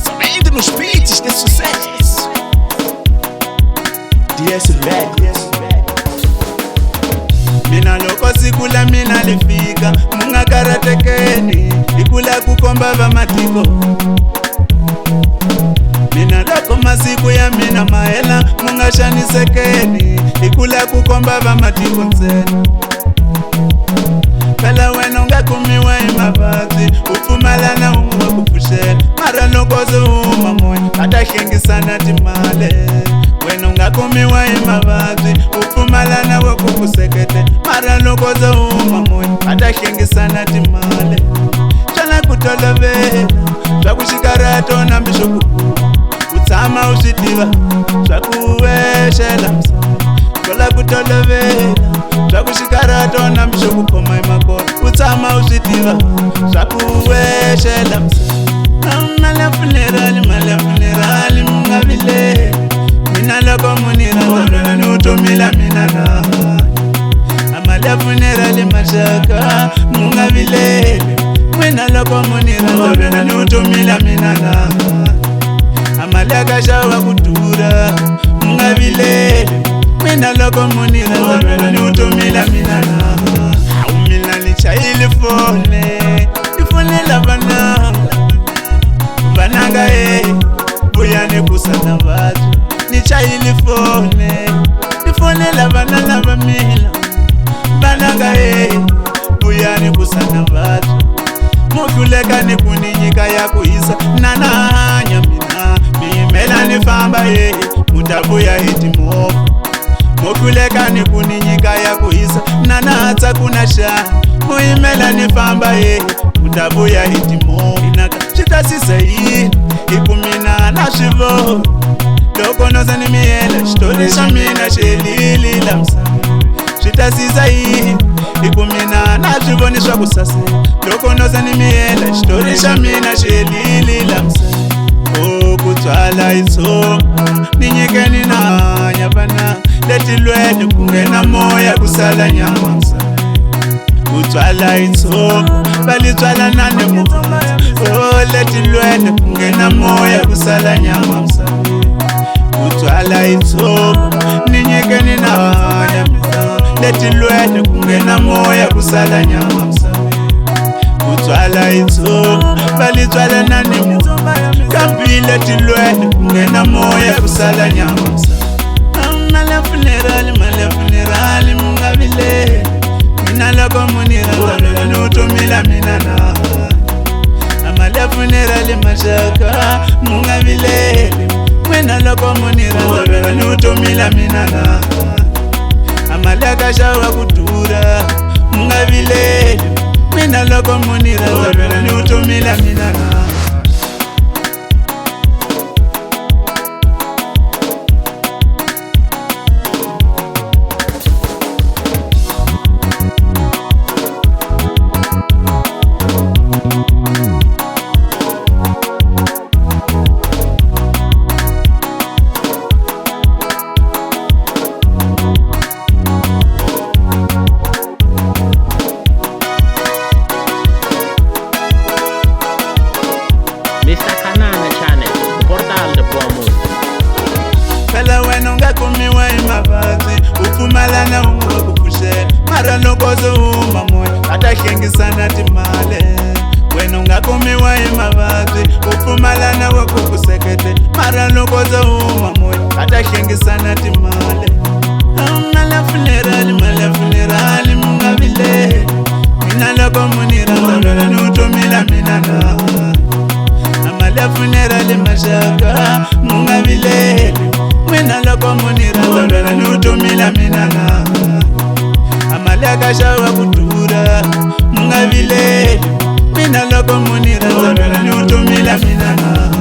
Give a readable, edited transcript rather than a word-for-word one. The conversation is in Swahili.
Somente nos beats de sucesso. DS Red. Mina loko siku la mina lifika, munga karatekeni ikula kukomba va matiko. Mina loko masiku ya mina mahela, munga shanisekeni ikula kukomba va matiko ntsena. Phela wena ungakumiwa imavazi, upfumalana unga kupushela, mara loko zuma moya atahlengisana timale. Wena ungakumiwa imavazi, upfumalana wakukusekete, mara loko zuma moya atahlengisana timale. Chala kutolovela swakushikarato na mbishoku, utama ushitiva swakuweshela msa. Chala kutolovela swakushikarato na mbishoku koma imakona, utama ushitiva swakuweshela msa. Mala funerali mungavile, mina loko munira wabela nutomila mina na. Amala funerali mashaka mungavile, mina loko munira wabela nutomila mina na. Amala kashawa kutura mungavile, mina loko munira wabela nutomila mina na. Aumila lichaili ifone lavana bananga buyane kusana vatu. Nichaili ifone lavana lavamila bananga buyane kusana vatu. Mukuleka ni kuninyika ya kuisa nananya mina mimela nifamba mutabuya hitimofu. Mukuleka ni kuninyika ya kuisa nanata kunasha muimela nifamba mutabuya hitimofu. Inaka chitasisa ikumina na shivo loko noza ni miela shitolisha mina shelili la msa. Chitasisa ikumina na shivo nishwa kusase loko noza ni miela shitolisha mina shelili la msa. Kutwala isoma ninyikeni na nyabana, letilwele kungena moya kusala nyama msa. Kutwala isoma balitwala nane muhama, letilwele kungena moya kusala nyama msa. Kutwala isoma ninyikeni na nyabana, letilwele kungena moya kusala nyama msa. Kutwala isoma balitwala nane muhama, kampile tilwele kungena moya kusala nyama msa. Mala funerali mungavile, mina loko munira wabela nutomila mina na. Amala funerali mashaka mungavile, mina loko munira wabela nutomila mina na. Amala kashawa kutura mungavile, mina loko munira wabela nutomila mina na. Mr. Kanana Channel, portal de Boamu. Phela wena ungakumiwa imavazi, upfumalana unga kupushela, mara loko zuma moya atahlengisana timale. Wena ungakumiwa imavazi, upfumalana wakukusekete, mara loko zuma moya atahlengisana timale. Mala funerali mungavile, mina loko munira wabela nutomila mina na. Amala funerali mashaka mungavile, mina loko munira wabela nutomila mina na. Amala kashawa kutura mungavile, mina loko munira wabela nutomila mina na.